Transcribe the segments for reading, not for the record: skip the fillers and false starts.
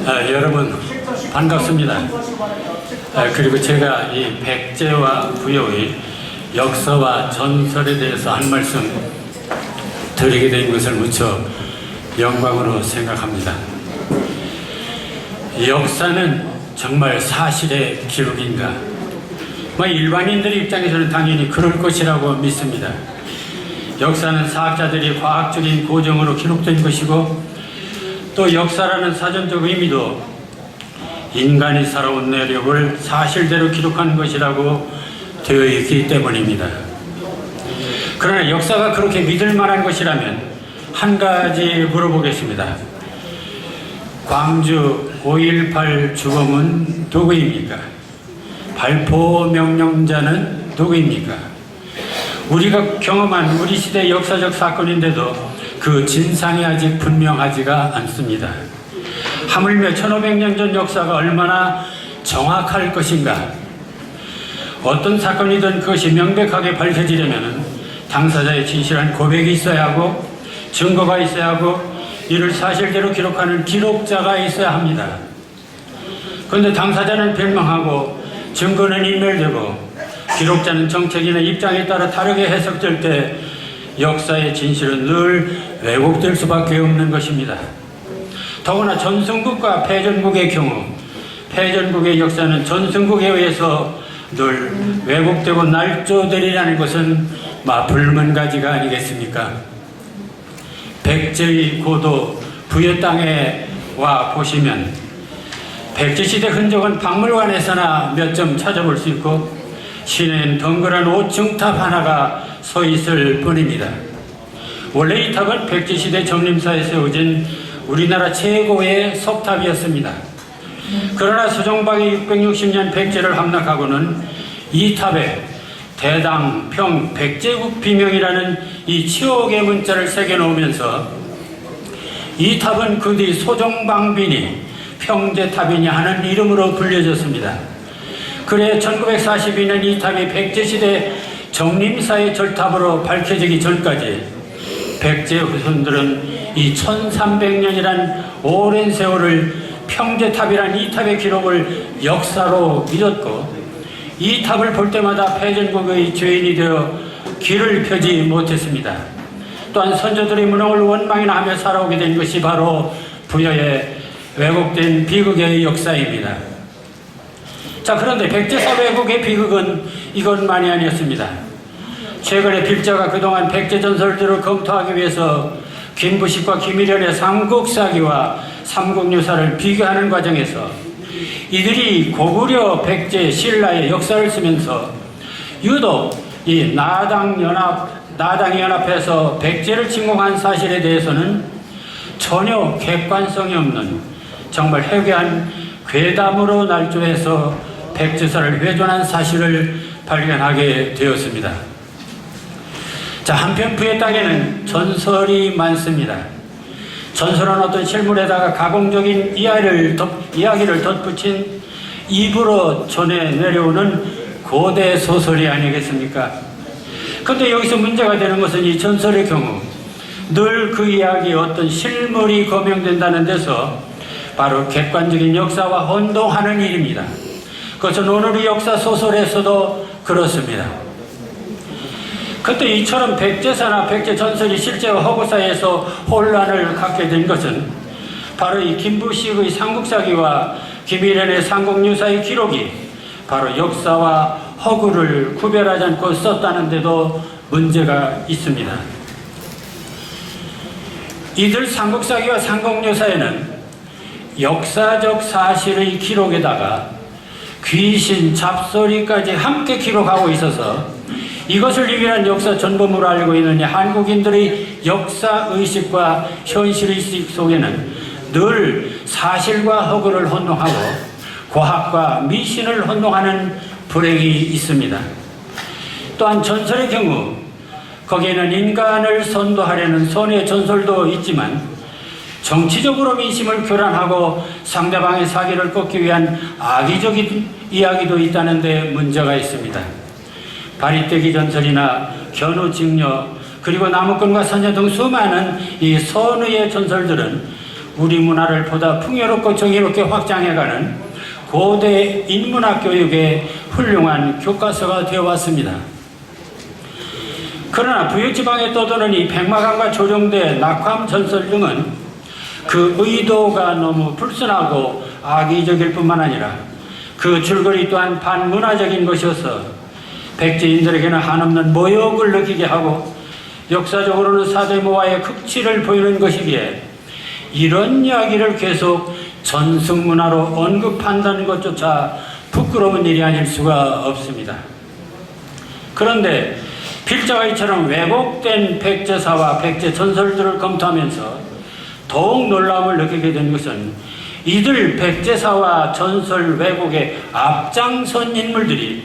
여러분 반갑습니다. 그리고 제가 이 백제와 부여의 역사와 전설에 대해서 한 말씀 드리게 된 것을 무척 영광으로 생각합니다. 역사는 정말 사실의 기록인가? 일반인들 입장에서는 당연히 그럴 것이라고 믿습니다. 역사는 사학자들이 과학적인 고정으로 기록된 것이고, 또 역사라는 사전적 의미도 인간이 살아온 내력을 사실대로 기록하는 것이라고 되어 있기 때문입니다. 그러나 역사가 그렇게 믿을 만한 것이라면 한 가지 물어보겠습니다. 광주 5.18 주범은 누구입니까? 발포 명령자는 누구입니까? 우리가 경험한 우리 시대 역사적 사건인데도 그 진상이 아직 분명하지가 않습니다. 하물며 1500년 전 역사가 얼마나 정확할 것인가? 어떤 사건이든 그것이 명백하게 밝혀지려면 당사자의 진실한 고백이 있어야 하고, 증거가 있어야 하고, 이를 사실대로 기록하는 기록자가 있어야 합니다. 그런데 당사자는 변명하고 증거는 인멸되고 기록자는 정책이나 입장에 따라 다르게 해석될 때 역사의 진실은 늘 왜곡될 수밖에 없는 것입니다. 더구나 전승국과 패전국의 경우, 패전국의 역사는 전승국에 의해서 늘 왜곡되고 날조되리라는 것은 불문가지가 아니겠습니까? 백제의 고도 부여 땅에 와 보시면 백제시대 흔적은 박물관에서나 몇 점 찾아볼 수 있고, 시내엔 덩그란 5층 탑 하나가 서 있을 뿐입니다. 원래 이 탑은 백제시대 정림사에 세워진 우리나라 최고의 석탑이었습니다. 그러나 서정박이 660년 백제를 함락하고는 이 탑에 대당, 평, 백제국 비명이라는 이 치욕의 문자를 새겨놓으면서 이 탑은 그 뒤 소정방빈이 평제탑이냐 하는 이름으로 불려졌습니다. 그래 1942년 이 탑이 백제시대 정림사의 절탑으로 밝혀지기 전까지 백제 후손들은 이 1300년이란 오랜 세월을 평제탑이란 이 탑의 기록을 역사로 믿었고, 이 탑을 볼 때마다 패전국의 죄인이 되어 길을 펴지 못했습니다. 또한 선조들의 무능을 원망이나 하며 살아오게 된 것이 바로 부여의 왜곡된 비극의 역사입니다. 자, 그런데 백제사 왜곡의 비극은 이것만이 아니었습니다. 최근에 필자가 그동안 백제 전설들을 검토하기 위해서 김부식과 김일현의 삼국사기와 삼국유사를 비교하는 과정에서 이들이 고구려 백제 신라의 역사를 쓰면서 유독 이 나당이 연합해서 백제를 침공한 사실에 대해서는 전혀 객관성이 없는 정말 해괴한 괴담으로 날조해서 백제사를 훼손한 사실을 발견하게 되었습니다. 자, 한편 부여 땅에는 전설이 많습니다. 전설은 어떤 실물에다가 가공적인 이야기를 덧붙인 입으로 전해 내려오는 고대 소설이 아니겠습니까? 그런데 여기서 문제가 되는 것은 이 전설의 경우 늘 그 이야기에 어떤 실물이 거명된다는 데서 바로 객관적인 역사와 혼동하는 일입니다. 그것은 오늘의 역사 소설에서도 그렇습니다. 그때 이처럼 백제사나 백제 전설이 실제와 허구 사이에서 혼란을 갖게 된 것은 바로 이 김부식의 삼국사기와 김일현의 삼국유사의 기록이 바로 역사와 허구를 구별하지 않고 썼다는 데도 문제가 있습니다. 이들 삼국사기와 삼국유사에는 역사적 사실의 기록에다가 귀신, 잡소리까지 함께 기록하고 있어서 이것을 유일한 역사 전범으로 알고 있는 한국인들의 역사의식과 현실의식 속에는 늘 사실과 허구를 혼동하고 과학과 미신을 혼동하는 불행이 있습니다. 또한 전설의 경우 거기에는 인간을 선도하려는 선의 전설도 있지만 정치적으로 민심을 교란하고 상대방의 사기를 꺾기 위한 악의적인 이야기도 있다는 데 문제가 있습니다. 바리떼기 전설이나 견우직녀, 그리고 나무꾼과 선녀 등 수많은 이 선의의 전설들은 우리 문화를 보다 풍요롭고 정의롭게 확장해가는 고대 인문학 교육의 훌륭한 교과서가 되어왔습니다. 그러나 부유지방에 떠도는 이 백마강과 조룡대, 낙화암 전설 등은 그 의도가 너무 불순하고 악의적일 뿐만 아니라 그 줄거리 또한 반문화적인 것이어서 백제인들에게는 한없는 모욕을 느끼게 하고 역사적으로는 사대모와의 극치를 보이는 것이기에 이런 이야기를 계속 전승문화로 언급한다는 것조차 부끄러운 일이 아닐 수가 없습니다. 그런데 필자가 이처럼 왜곡된 백제사와 백제전설들을 검토하면서 더욱 놀라움을 느끼게 된 것은 이들 백제사와 전설 왜곡의 앞장선 인물들이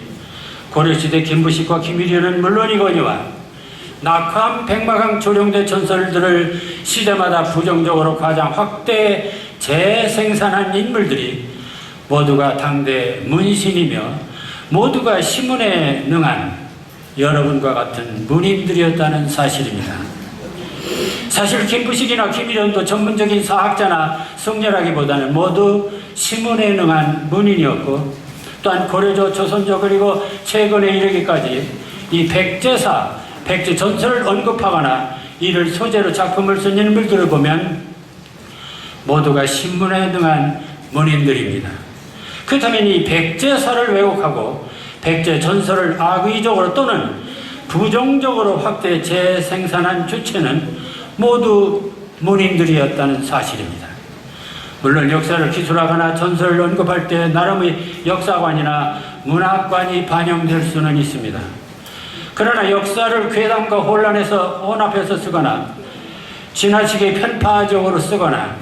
고려시대 김부식과 김일현은 물론이거니와 낙화암, 백마강, 조룡대 전설들을 시대마다 부정적으로 가장 확대 재생산한 인물들이 모두가 당대 문신이며 모두가 시문에 능한 여러분과 같은 문인들이었다는 사실입니다. 사실 김부식이나 김일현도 전문적인 사학자나 성렬하기보다는 모두 시문에 능한 문인이었고 또한 고려조, 조선조 그리고 최근에 이르기까지 이 백제사, 백제전설을 언급하거나 이를 소재로 작품을 쓴 인물들을 보면 모두가 신문에 능한 문인들입니다. 그렇다면 이 백제사를 왜곡하고 백제전설을 악의적으로 또는 부정적으로 확대 재생산한 주체는 모두 문인들이었다는 사실입니다. 물론 역사를 기술하거나 전설을 언급할 때 나름의 역사관이나 문학관이 반영될 수는 있습니다. 그러나 역사를 괴담과 혼란에서 혼합해서 쓰거나 지나치게 편파적으로 쓰거나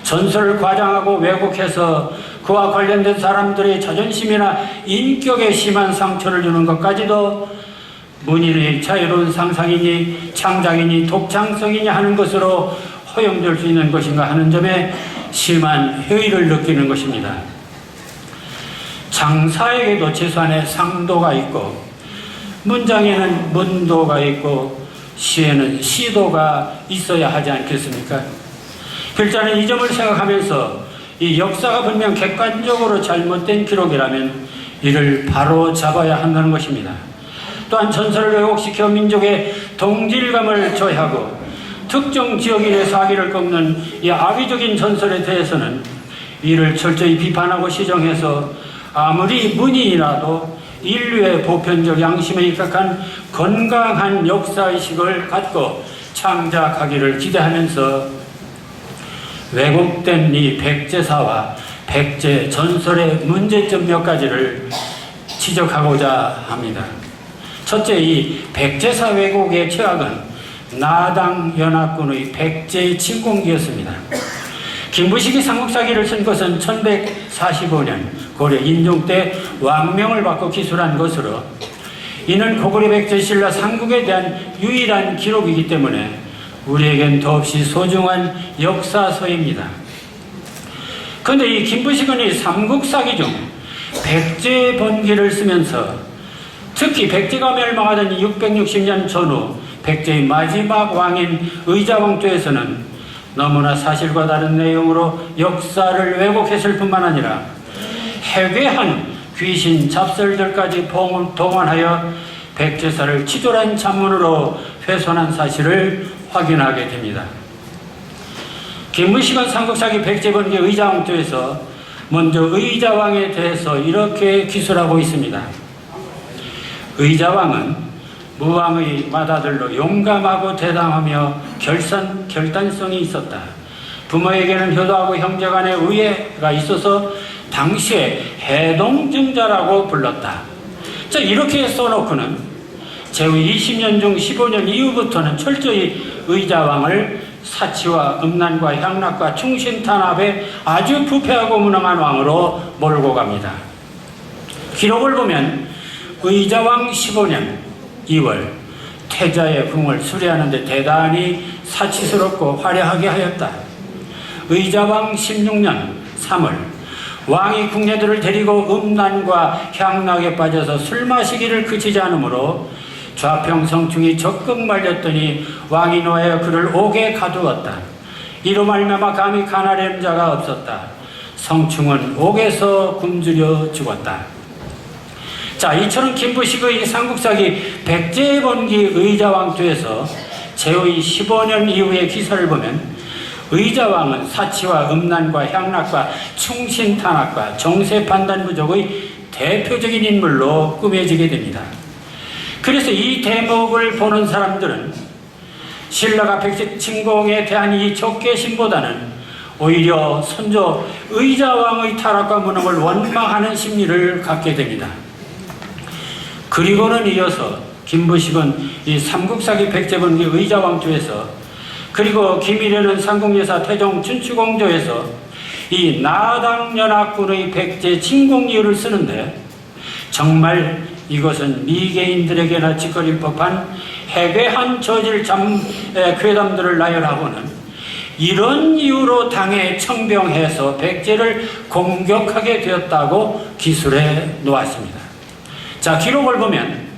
전설을 과장하고 왜곡해서 그와 관련된 사람들의 자존심이나 인격에 심한 상처를 주는 것까지도 문인의 자유로운 상상이니 창작이니 독창성이니 하는 것으로 허용될 수 있는 것인가 하는 점에 심한 회의를 느끼는 것입니다. 장사에게도 최소한의 상도가 있고 문장에는 문도가 있고 시에는 시도가 있어야 하지 않겠습니까? 필자는 이 점을 생각하면서 이 역사가 분명 객관적으로 잘못된 기록이라면 이를 바로 잡아야 한다는 것입니다. 또한 전설을 왜곡시켜 민족의 동질감을 저해하고 특정 지역인의 사기를 꺾는 이 악의적인 전설에 대해서는 이를 철저히 비판하고 시정해서 아무리 문인이라도 인류의 보편적 양심에 입각한 건강한 역사의식을 갖고 창작하기를 기대하면서 왜곡된 이 백제사와 백제전설의 문제점 몇 가지를 지적하고자 합니다. 첫째, 이 백제사 왜곡의 최악은 나당 연합군의 백제 침공기였습니다. 김부식이 삼국사기를 쓴 것은 1145년 고려 인종 때 왕명을 받고 기술한 것으로 이는 고구려 백제 신라 삼국에 대한 유일한 기록이기 때문에 우리에겐 더없이 소중한 역사서입니다. 그런데 이 김부식은 이 삼국사기 중 백제 번기를 쓰면서 특히 백제가 멸망하던 660년 전후 백제의 마지막 왕인 의자왕조에서는 너무나 사실과 다른 내용으로 역사를 왜곡했을 뿐만 아니라 해괴한 귀신 잡설들까지 동원하여 백제사를 치졸한 잡문으로 훼손한 사실을 확인하게 됩니다. 김부식은 삼국사기 백제번기 의자왕조에서 먼저 의자왕에 대해서 이렇게 기술하고 있습니다. 의자왕은 무왕의 맏아들로 용감하고 대담하며 결단성이 있었다. 부모에게는 효도하고 형제간의 우애가 있어서 당시에 해동증자라고 불렀다. 자, 이렇게 써놓고는 제후 20년 중 15년 이후부터는 철저히 의자왕을 사치와 음란과 향락과 충신탄압에 아주 부패하고 무능한 왕으로 몰고 갑니다. 기록을 보면 의자왕 15년 2월 태자의 궁을 수리하는 데 대단히 사치스럽고 화려하게 하였다. 의자왕 16년 3월 왕이 궁녀들을 데리고 음란과 향락에 빠져서 술 마시기를 그치지 않으므로 좌평성충이 적극 말렸더니 왕이 노하여 그를 옥에 가두었다. 이로 말미암아 감히 가나려는 자가 없었다. 성충은 옥에서 굶주려 죽었다. 자, 이처럼 김부식의 삼국사기 백제번기 의자왕조에서 제후의 15년 이후의 기사를 보면 의자왕은 사치와 음란과 향락과 충신탄압과 정세판단 부족의 대표적인 인물로 꾸며지게 됩니다. 그래서 이 대목을 보는 사람들은 신라가 백제 침공에 대한 이 적개심보다는 오히려 선조 의자왕의 타락과 무능을 원망하는 심리를 갖게 됩니다. 그리고는 이어서 김부식은 이 삼국사기 백제번기 의자왕조에서 그리고 김일현은 삼국유사 태종 춘추공조에서 이 나당연합군의 백제 침공 이유를 쓰는데 정말 이것은 미개인들에게나 짓거릴 법한 해괴한 저질 괴담들을 나열하고는 이런 이유로 당에 청병해서 백제를 공격하게 되었다고 기술해 놓았습니다. 자, 기록을 보면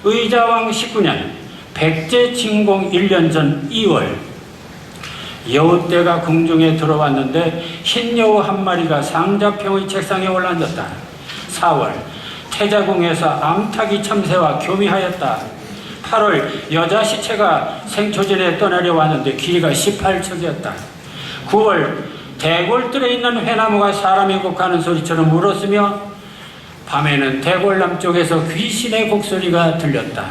의자왕 19년 백제 침공 1년 전 2월 여우떼가 궁중에 들어왔는데 흰 여우 한 마리가 상자평의 책상에 올라앉았다. 4월 태자궁에서 암탉이 참새와 교미하였다. 8월 여자 시체가 생초전에 떠나려 왔는데 길이가 18척이었다. 9월 대골들에 있는 회나무가 사람이 곡하는 소리처럼 울었으며 밤에는 대골 남쪽에서 귀신의 곡소리가 들렸다.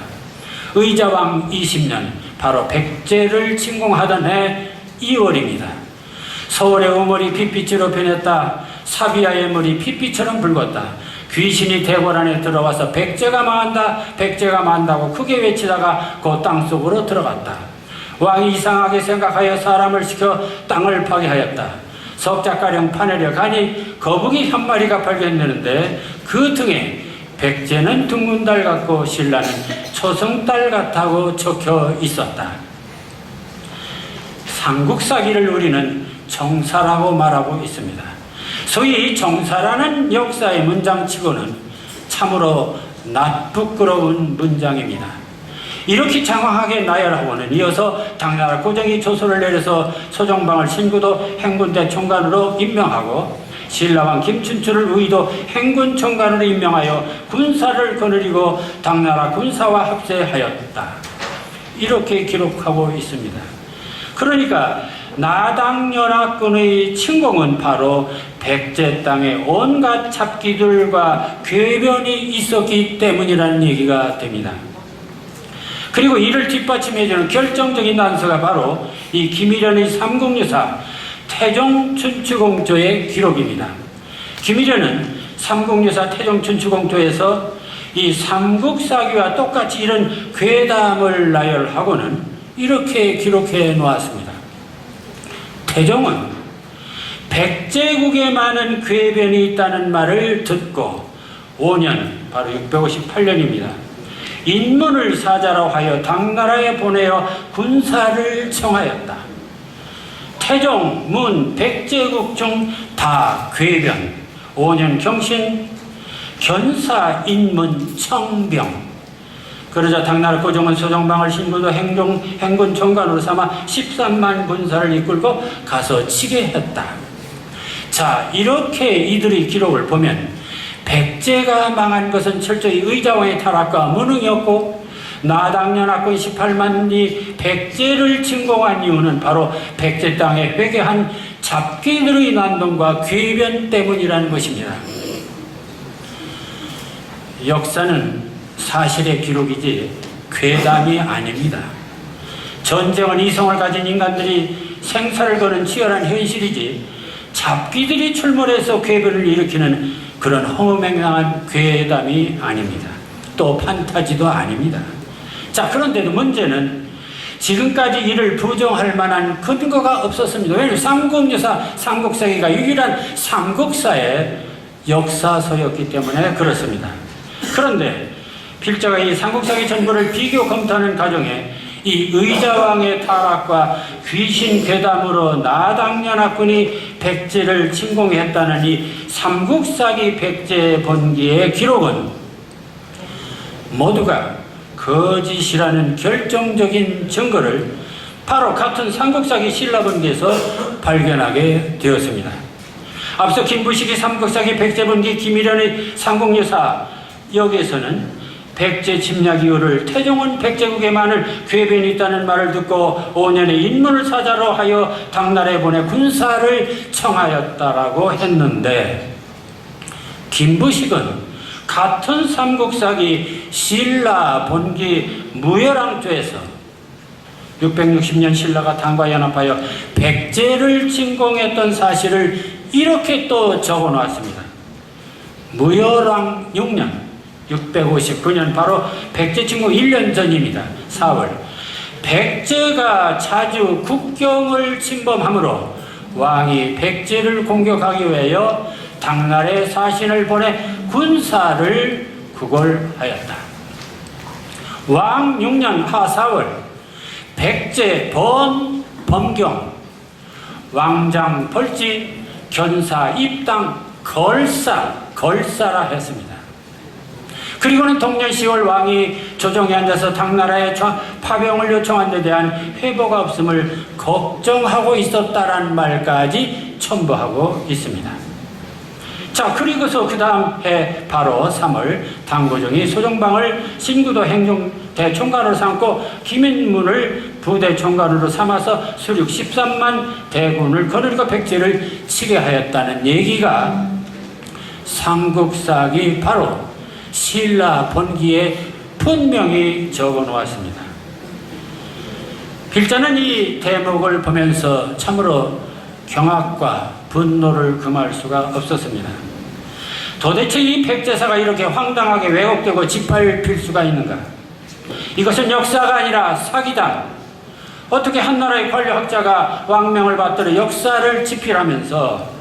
의자왕 20년, 바로 백제를 침공하던 해 2월입니다. 서울의 우물이 핏빛으로 변했다. 사비아의 물이 핏빛처럼 붉었다. 귀신이 대궐 안에 들어와서 백제가 망한다, 백제가 망한다고 크게 외치다가 그 땅속으로 들어갔다. 왕이 이상하게 생각하여 사람을 시켜 땅을 파괴하였다. 석자가령 파내려 가니 거북이 한 마리가 발견되는데 그 등에 백제는 둥근달 같고 신라는 초승달 같다고 적혀 있었다. 삼국사기를 우리는 정사라고 말하고 있습니다. 소위 이 정사라는 역사의 문장치고는 참으로 낯부끄러운 문장입니다. 이렇게 장황하게 나열하고는 이어서 당나라 고종이 조서를 내려서 소정방을 신구도 행군대 총관으로 임명하고 신라왕 김춘추를 의도 행군총관으로 임명하여 군사를 거느리고 당나라 군사와 합세하였다. 이렇게 기록하고 있습니다. 그러니까 나당연합군의 침공은 바로 백제 땅에 온갖 잡기들과 궤변이 있었기 때문이라는 얘기가 됩니다. 그리고 이를 뒷받침해주는 결정적인 단서가 바로 이 김일현의 삼국유사 태종 춘추공조의 기록입니다. 김일현은 삼국유사 태종 춘추공조에서 이 삼국사기와 똑같이 이런 괴담을 나열하고는 이렇게 기록해 놓았습니다. 태종은 백제국에 많은 궤변이 있다는 말을 듣고 5년, 바로 658년입니다. 인문을 사자로 하여 당나라에 보내어 군사를 청하였다. 태종, 문, 백제국 중 다 궤변, 5년 경신, 견사, 인문, 청병. 그러자 당나라 고종은 소정방을 신구도 행군 총관으로 삼아 13만 군사를 이끌고 가서 치게 했다. 자, 이렇게 이들의 기록을 보면 백제가 망한 것은 철저히 의자왕의 타락과 무능이었고 나당연합군 18만이 백제를 침공한 이유는 바로 백제 땅에 회개한 잡기들의 난동과 궤변 때문이라는 것입니다. 역사는 사실의 기록이지 괴담이 아닙니다. 전쟁은 이성을 가진 인간들이 생사를 거는 치열한 현실이지 잡기들이 출몰해서 궤변을 일으키는 그런 허무맹랑한 괴담이 아닙니다. 또 판타지도 아닙니다. 자, 그런데도 문제는 지금까지 이를 부정할 만한 근거가 없었습니다. 왜냐하면 삼국유사, 삼국사기가 유일한 삼국사의 역사서였기 때문에 그렇습니다. 그런데 필자가 이 삼국사기 전부를 비교 검토하는 과정에 이 의자왕의 타락과 귀신 괴담으로 나당연합군이 백제를 침공했다는 이 삼국사기 백제번기의 기록은 모두가 거짓이라는 결정적인 증거를 바로 같은 삼국사기 신라번기에서 발견하게 되었습니다. 앞서 김부식이 삼국사기, 백제번기, 김일현의 삼국유사, 여기에서는 백제 침략 이후를 태종은 백제국에만을 궤변이 있다는 말을 듣고 5년의 인문을 사자로 하여 당나라에 보내 군사를 청하였다라고 했는데, 김부식은 같은 삼국사기 신라본기 무열왕조에서 660년 신라가 당과 연합하여 백제를 침공했던 사실을 이렇게 또 적어 놓았습니다. 무열왕 6년 659년, 바로 백제 침공 1년 전입니다. 4월, 백제가 자주 국경을 침범하므로 왕이 백제를 공격하기 위하여 당나라에 사신을 보내 군사를 구걸하였다. 왕 6년 하 4월, 백제 범경, 왕장 벌지, 견사 입당, 걸사라 했습니다. 그리고는 동년 10월 왕이 조정에 앉아서 당나라에 파병을 요청한 데 대한 회보가 없음을 걱정하고 있었다라는 말까지 첨부하고 있습니다. 자, 그리고서 그 다음 해 바로 3월, 당고종이 소정방을 신구도 행정대총관으로 삼고 김인문을 부대총관으로 삼아서 수륙 13만 대군을 거느리고 백제를 치게 하였다는 얘기가 삼국사기 바로 신라본기에 분명히 적어 놓았습니다. 필자는 이 대목을 보면서 참으로 경악과 분노를 금할 수가 없었습니다. 도대체 이 백제사가 이렇게 황당하게 왜곡되고 짓밟힐 수가 있는가? 이것은 역사가 아니라 사기다. 어떻게 한나라의 관료학자가 왕명을 받들어 역사를 집필하면서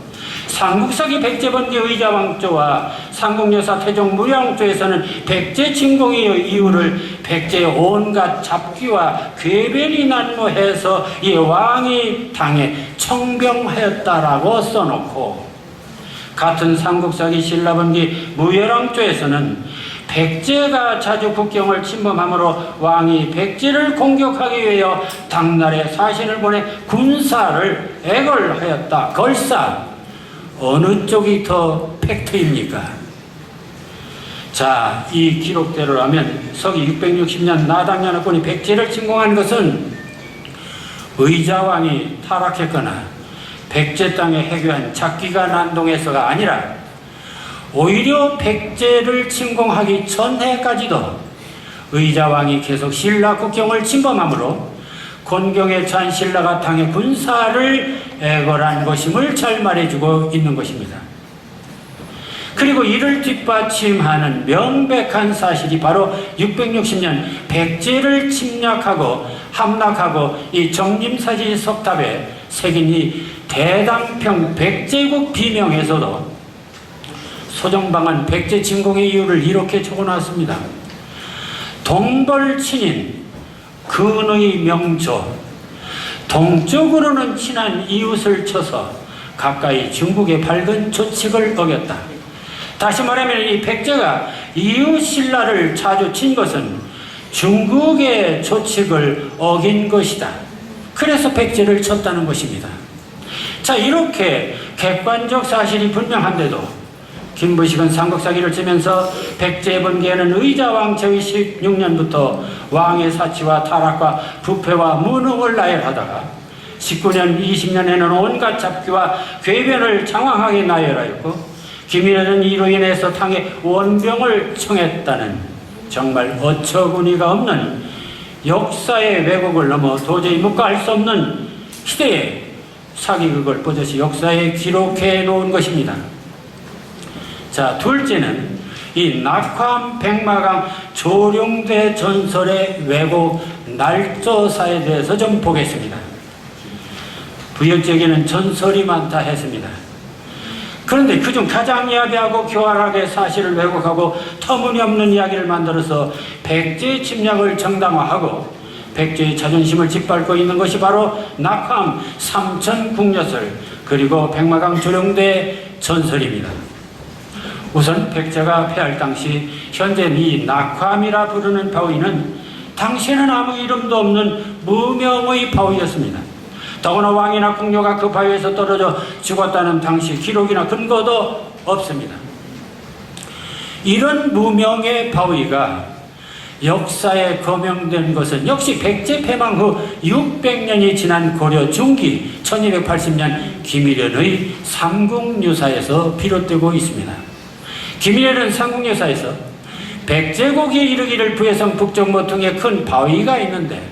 삼국사기 백제번기 의자왕조와 삼국여사 태종 무량조에서는 백제 침공의 이유를 백제의 온갖 잡기와 궤변이 난무해서 이 왕이 당해 청병하였다라고 써놓고, 같은 삼국사기 신라번기 무열왕조에서는 백제가 자주 국경을 침범함으로 왕이 백제를 공격하기 위하여 당나라에 사신을 보내 군사를 애걸하였다. 걸사. 어느 쪽이 더 팩트입니까? 자, 이 기록대로라면 서기 660년 나당연합군이 백제를 침공한 것은 의자왕이 타락했거나 백제 땅에 해교한 작기가 난동해서가 아니라 오히려 백제를 침공하기 전해까지도 의자왕이 계속 신라 국경을 침범함으로 곤경에 처한 신라가 당해 군사를 애걸한 것임을 잘 말해주고 있는 것입니다. 그리고 이를 뒷받침하는 명백한 사실이 바로 660년 백제를 침략하고 함락하고 이 정림사지 석탑에 새긴 이 대당평 백제국 비명에서도 소정방은 백제 침공의 이유를 이렇게 적어놨습니다. 동벌친인 근의 명조, 동쪽으로는 친한 이웃을 쳐서 가까이 중국의 밝은 조칙을 어겼다. 다시 말하면 이 백제가 이웃 신라를 자주 친 것은 중국의 조칙을 어긴 것이다. 그래서 백제를 쳤다는 것입니다. 자, 이렇게 객관적 사실이 분명한데도 김부식은 삼국사기를 쓰면서 백제번기에는 의자왕 제위 16년부터 왕의 사치와 타락과 부패와 무능을 나열하다가 19년 20년에는 온갖 잡기와 궤변을 장황하게 나열하였고, 김일현은 이로 인해서 당에 원병을 청했다는 정말 어처구니가 없는 역사의 왜곡을 넘어 도저히 묵과할 수 없는 시대의 사기극을 버젓이 역사에 기록해 놓은 것입니다. 자, 둘째는 이 낙화암 백마강 조룡대 전설의 왜곡 날조사에 대해서 좀 보겠습니다. 부역적에는 전설이 많다 했습니다. 그런데 그중 가장 야비하고 교활하게 사실을 왜곡하고 터무니없는 이야기를 만들어서 백제의 침략을 정당화하고 백제의 자존심을 짓밟고 있는 것이 바로 낙화암 삼천국녀설 그리고 백마강 조룡대 전설입니다. 우선 백제가 패할 당시 현재 이 낙화암이라 부르는 바위는 당시에는 아무 이름도 없는 무명의 바위였습니다. 더구나 왕이나 궁녀가 그 바위에서 떨어져 죽었다는 당시 기록이나 근거도 없습니다. 이런 무명의 바위가 역사에 거명된 것은 역시 백제 패망 후 600년이 지난 고려 중기 1280년 김일현의 삼국유사에서 비롯되고 있습니다. 김일현은 삼국유사에서 백제국이 이르기를 부해성 북정모 등에 큰 바위가 있는데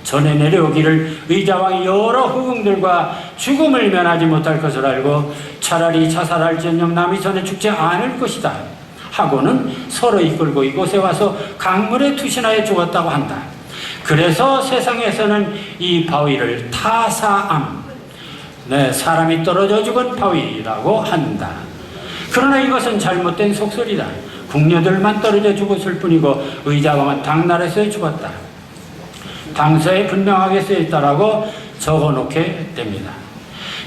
전에 내려오기를 의자왕이 여러 후궁들과 죽음을 면하지 못할 것을 알고 차라리 자살할지언정 남이 전에 죽지 않을 것이다 하고는 서로 이끌고 이곳에 와서 강물에 투신하여 죽었다고 한다. 그래서 세상에서는 이 바위를 타사암, 사람이 떨어져 죽은 바위라고 한다. 그러나 이것은 잘못된 속설이다. 궁녀들만 떨어져 죽었을 뿐이고 의자왕은 당나라에서 죽었다. 당서에 분명하게 쓰여있다라고 적어놓게 됩니다.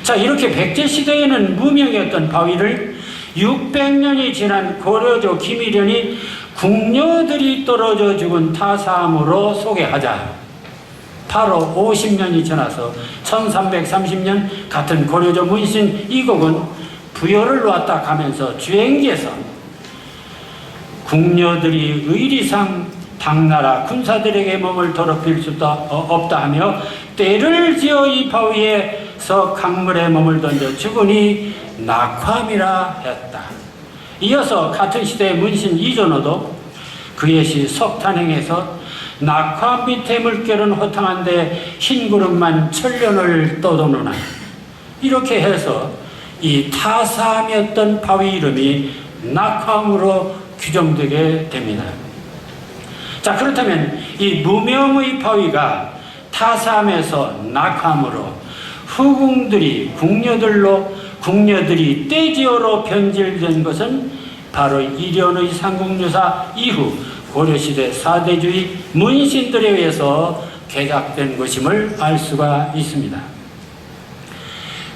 자, 이렇게 백제시대에는 무명이었던 바위를 600년이 지난 고려조 김일현이 궁녀들이 떨어져 죽은 타사암으로 소개하자 바로 50년이 지나서 1330년 같은 고려조 문신 이곡은 부여를 놓았다 가면서 주행기에서 궁녀들이 의리상 당나라 군사들에게 몸을 더럽힐 수도 없다 하며 때를 지어 이 바위에서 강물에 몸을 던져 죽으니 낙화이라 했다. 이어서 같은 시대의 문신 이전호도 그의 시 석탄행에서 낙화 밑에 물결은 호탕한데 흰 구름만 천년을 떠도느나 이렇게 해서 이 타사암이었던 바위 이름이 낙화암으로 규정되게 됩니다. 자, 그렇다면 이 무명의 바위가 타사암에서 낙화암으로 후궁들이 궁녀들이 떼지어로 변질된 것은 바로 일현의 삼국유사 이후 고려시대 사대주의 문신들에 의해서 개작된 것임을 알 수가 있습니다.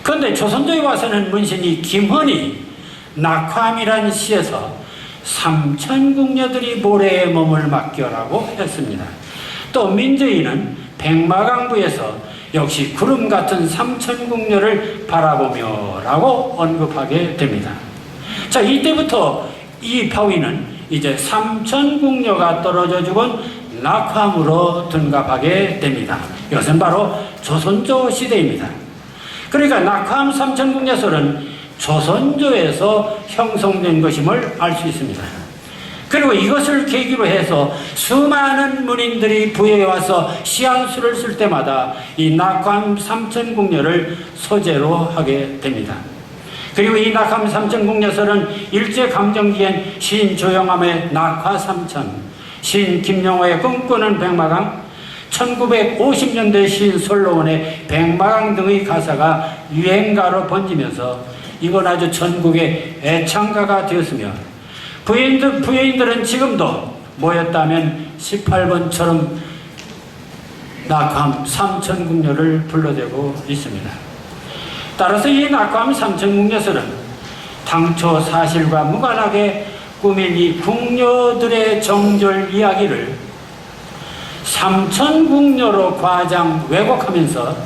그런데 조선조에 와서는 문신이 김헌이 낙화암이란 시에서 삼천궁녀들이 모래에 몸을 맡겨라고 했습니다. 또 민재인은 백마강부에서 역시 구름 같은 삼천궁녀를 바라보며 라고 언급하게 됩니다. 자, 이때부터 이 바위는 이제 삼천궁녀가 떨어져 죽은 낙화암으로 둔갑하게 됩니다. 이것은 바로 조선조 시대입니다. 그러니까 낙화암 삼천궁녀설은 조선조에서 형성된 것임을 알 수 있습니다. 그리고 이것을 계기로 해서 수많은 문인들이 부여에 와서 시한수를 쓸 때마다 이 낙화암 삼천궁녀를 소재로 하게 됩니다. 그리고 이 낙화암 삼천궁녀설은 일제감정기엔 시인 조영암의 낙화삼천, 시인 김영호의 꿈꾸는 백마강, 1950년대 시인 솔로몬의 백마강 등의 가사가 유행가로 번지면서 이건 아주 전국의 애창가가 되었으며 부여인들은 지금도 모였다면 18번처럼 낙화암 삼천궁녀를 불러대고 있습니다. 따라서 이 낙화암 삼천궁녀설은 당초 사실과 무관하게 꾸민 이 궁녀들의 정절 이야기를 삼천궁녀로 과장 왜곡하면서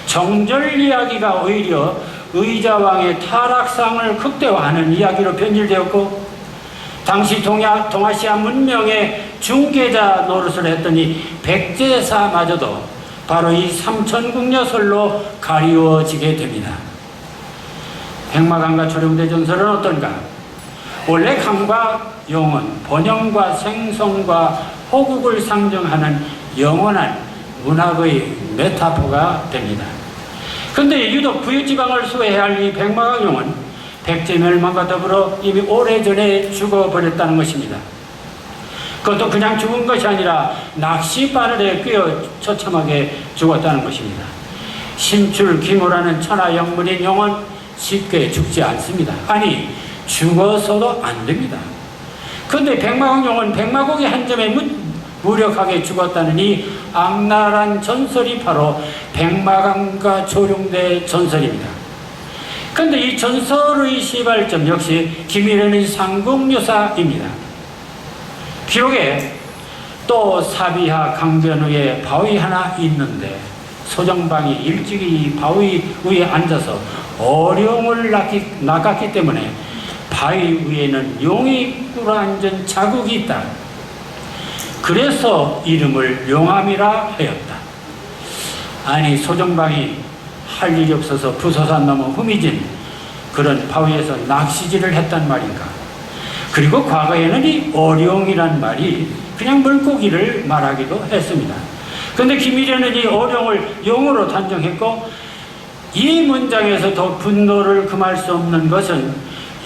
정절 이야기가 오히려 의자왕의 타락상을 극대화하는 이야기로 변질되었고 당시 동아시아 문명의 중개자 노릇을 했던 이 백제사마저도 바로 이 삼천궁녀설로 가리워지게 됩니다. 백마강과 조룡대전설은 어떤가? 원래 강과 용은 번영과 생성과 호국을 상징하는 영원한 문학의 메타포가 됩니다. 그런데 유독 부유지방을 수호해야 할 이 백마강용은 백제 멸망과 더불어 이미 오래전에 죽어버렸다는 것입니다. 그것도 그냥 죽은 것이 아니라 낚시바늘에 꿰어 처참하게 죽었다는 것입니다. 신출 기모라는 천하 영문인 용은 쉽게 죽지 않습니다. 아니, 죽어서도 안 됩니다. 그런데 백마강용은 백마고기 한 점에 무력하게 죽었다는 이 악랄한 전설이 바로 백마강과 조룡대 전설입니다. 그런데 이 전설의 시발점 역시 김일현의 삼국유사입니다. 기록에 또 사비하 강변 위에 바위 하나 있는데 소정방이 일찍이 이 바위 위에 앉아서 어룡을 낚았기 때문에 바위 위에는 용이 꿇어앉은 자국이 있다. 그래서 이름을 용암이라 하였다. 아니, 소정방이 할 일이 없어서 부서산 넘어 후미진 그런 바위에서 낚시질을 했단 말인가. 그리고 과거에는 이 어룡이란 말이 그냥 물고기를 말하기도 했습니다. 그런데 김일현은 이 어룡을 용으로 단정했고, 이 문장에서 더 분노를 금할 수 없는 것은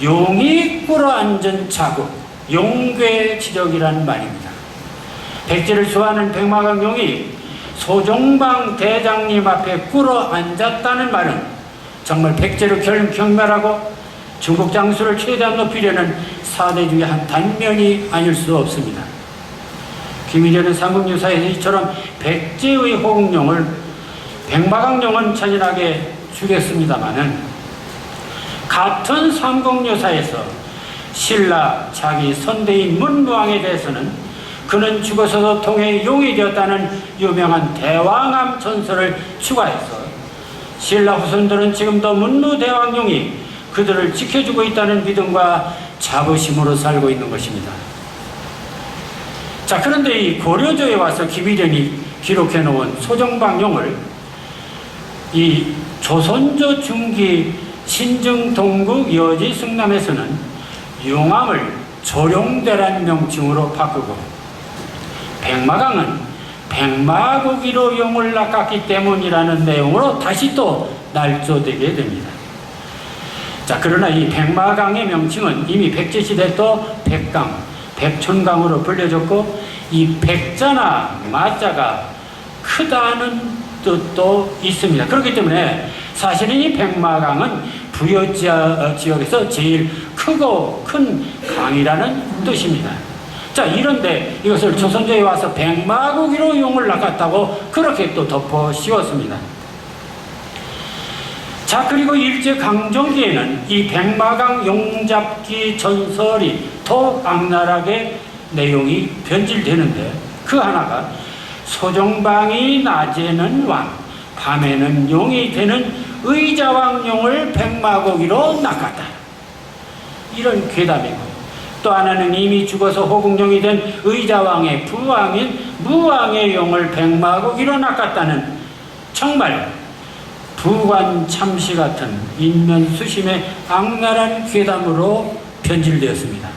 용이 꿇어앉은 자국, 용괴지력이라는 말입니다. 백제를 좋아하는 백마강 용이 소종방 대장님 앞에 꿇어앉았다는 말은 정말 백제를 경멸하고 중국 장수를 최대한 높이려는 사대주의 한 단면이 아닐 수 없습니다. 김일현은 삼국유사에서 이처럼 백제의 호국용을 백마강용은 잔인하게 죽였습니다마는 같은 삼국유사에서 신라 자기 선대인 문무왕에 대해서는 그는 죽어서도 통의 용이 되었다는 유명한 대왕암 전설을 추가해서 신라 후손들은 지금도 문무대왕용이 그들을 지켜주고 있다는 믿음과 자부심으로 살고 있는 것입니다. 자, 그런데 이 고려조에 와서 김일현이 기록해 놓은 소정방용을 이 조선조 중기 신증 동국 여지 승남에서는 용암을 조룡대란 명칭으로 바꾸고, 백마강은 백마고기로 용을 낚았기 때문이라는 내용으로 다시 또 날조되게 됩니다. 자, 그러나 이 백마강의 명칭은 이미 백제시대 또 백강, 백촌강으로 불려졌고, 이 백자나 마자가 크다는 뜻도 있습니다. 그렇기 때문에 사실은 이 백마강은 부여 지역에서 제일 크고 큰 강이라는 뜻입니다. 자, 이런데 이것을 조선조에 와서 백마고기로 용을 낚았다고 그렇게 또 덮어 씌웠습니다. 자, 그리고 일제 강점기에는 이 백마강 용잡기 전설이 더욱 악랄하게 내용이 변질되는데, 그 하나가 소정방이 낮에는 왕, 밤에는 용이 되는 의자왕용을 백마고기로 낚았다. 이런 괴담이고, 또 하나는 이미 죽어서 호국용이 된 의자왕의 부왕인 무왕의 용을 백마고기로 낚았다는 정말 부관참시 같은 인면수심의 악랄한 괴담으로 변질되었습니다.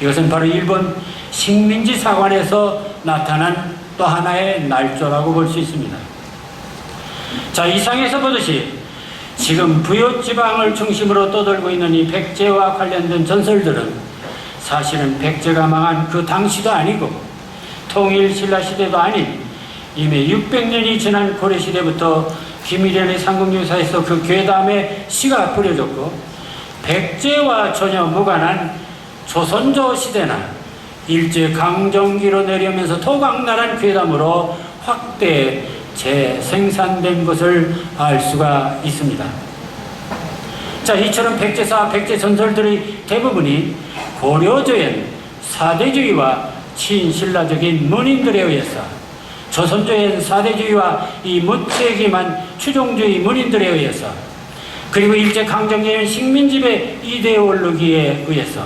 이것은 바로 일본 식민지 사관에서 나타난 또 하나의 날조라고 볼 수 있습니다. 자, 이상에서 보듯이 지금 부여지방을 중심으로 떠돌고 있는 이 백제와 관련된 전설들은 사실은 백제가 망한 그 당시도 아니고 통일신라시대도 아닌 이미 600년이 지난 고려시대부터 김일현의 삼국유사에서 그 괴담의 시가 뿌려졌고, 백제와 전혀 무관한 조선조 시대나 일제 강점기로 내려오면서 더욱 악랄한 괴담으로 확대 재생산된 것을 알 수가 있습니다. 자, 이처럼 백제사, 백제전설들의 대부분이 고려조엔 사대주의와 친신라적인 문인들에 의해서, 조선조엔 사대주의와 이 무책임한 추종주의 문인들에 의해서, 그리고 일제 강점기엔 식민지배 이데올로기에 의해서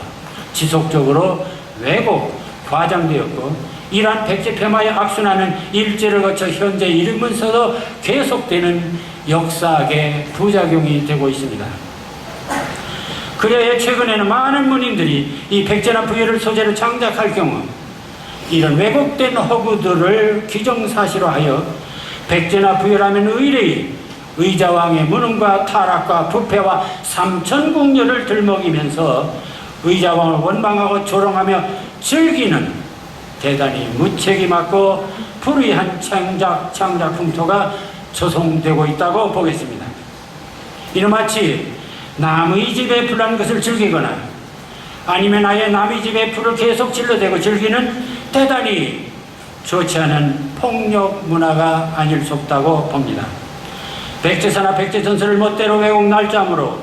지속적으로 왜곡, 과장되었고, 이러한 백제 폐마의 악순환은 일제를 거쳐 현재 이르면서도 계속되는 역사학의 부작용이 되고 있습니다. 그래야 최근에는 많은 문인들이 이 백제나 부여를 소재로 창작할 경우 이런 왜곡된 허구들을 기정사실화하여 백제나 부여라면 의뢰의 의자왕의 무능과 타락과 부패와 삼천궁녀를 들먹이면서 의자왕을 원망하고 조롱하며 즐기는 대단히 무책임하고 불의한 창작 풍토가 조성되고 있다고 보겠습니다. 이는 마치 남의 집에 불난 것을 즐기거나 아니면 아예 남의 집에 불을 계속 질러대고 즐기는 대단히 좋지 않은 폭력 문화가 아닐 수 없다고 봅니다. 백제사나 백제전설을 멋대로 왜곡 날조함으로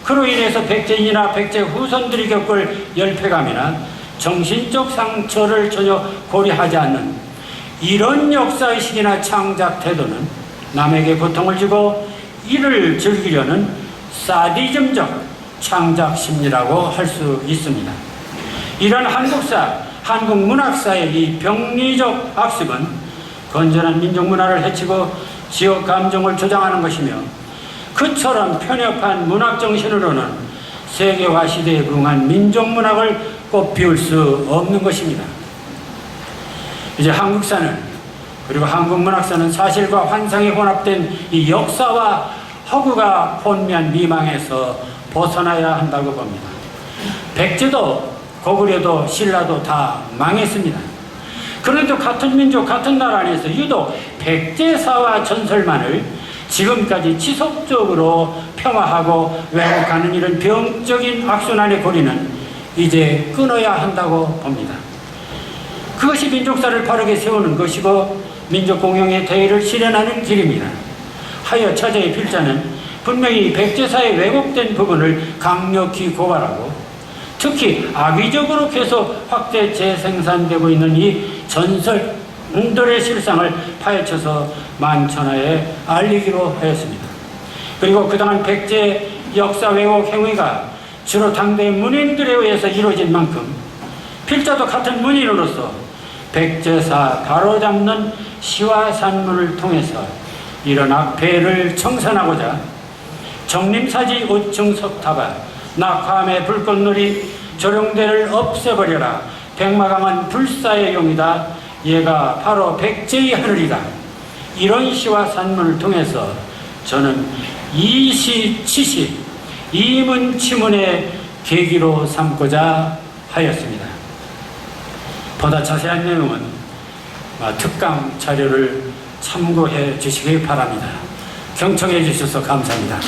그로 인해서 백제인이나 백제 후손들이 겪을 열패감이나 정신적 상처를 전혀 고려하지 않는 이런 역사의식이나 창작 태도는 남에게 고통을 주고 이를 즐기려는 사디즘적 창작 심리라고 할 수 있습니다. 이런 한국사, 한국 문학사의 이 병리적 악습은 건전한 민족 문화를 해치고 지역 감정을 조장하는 것이며 그처럼 편협한 문학 정신으로는 세계화 시대에 부응한 민족 문학을 꽃피울 수 없는 것입니다. 이제 한국사는 그리고 한국 문학사는 사실과 환상이 혼합된 이 역사와 허구가 혼미한 미망에서 벗어나야 한다고 봅니다. 백제도 고구려도 신라도 다 망했습니다. 그런데 같은 민족 같은 나라 안에서 유독 백제사와 전설만을 지금까지 지속적으로 폄하하고 왜곡하는 이런 병적인 악순환의 고리는 이제 끊어야 한다고 봅니다. 그것이 민족사를 바르게 세우는 것이고 민족 공용의 대의를 실현하는 길입니다. 하여 차제의 필자는 분명히 백제사의 왜곡된 부분을 강력히 고발하고 특히 악의적으로 계속 확대 재생산되고 있는 이 전설들의 실상을 파헤쳐서 만천하에 알리기로 하였습니다. 그리고 그동안 백제 역사 왜곡 행위가 주로 당대의 문인들에 의해서 이루어진 만큼 필자도 같은 문인으로서 백제사 바로잡는 시와 산문을 통해서 이런 악폐를 청산하고자 정림사지 5층 석탑아 낙화암의 불꽃놀이 조룡대를 없애버려라 백마강은 불사의 용이다 얘가 바로 백제의 하늘이다 이런 시와 산문을 통해서 저는 이시 치시 이문치문의 계기로 삼고자 하였습니다. 보다 자세한 내용은 특강 자료를 참고해 주시기 바랍니다. 경청해 주셔서 감사합니다.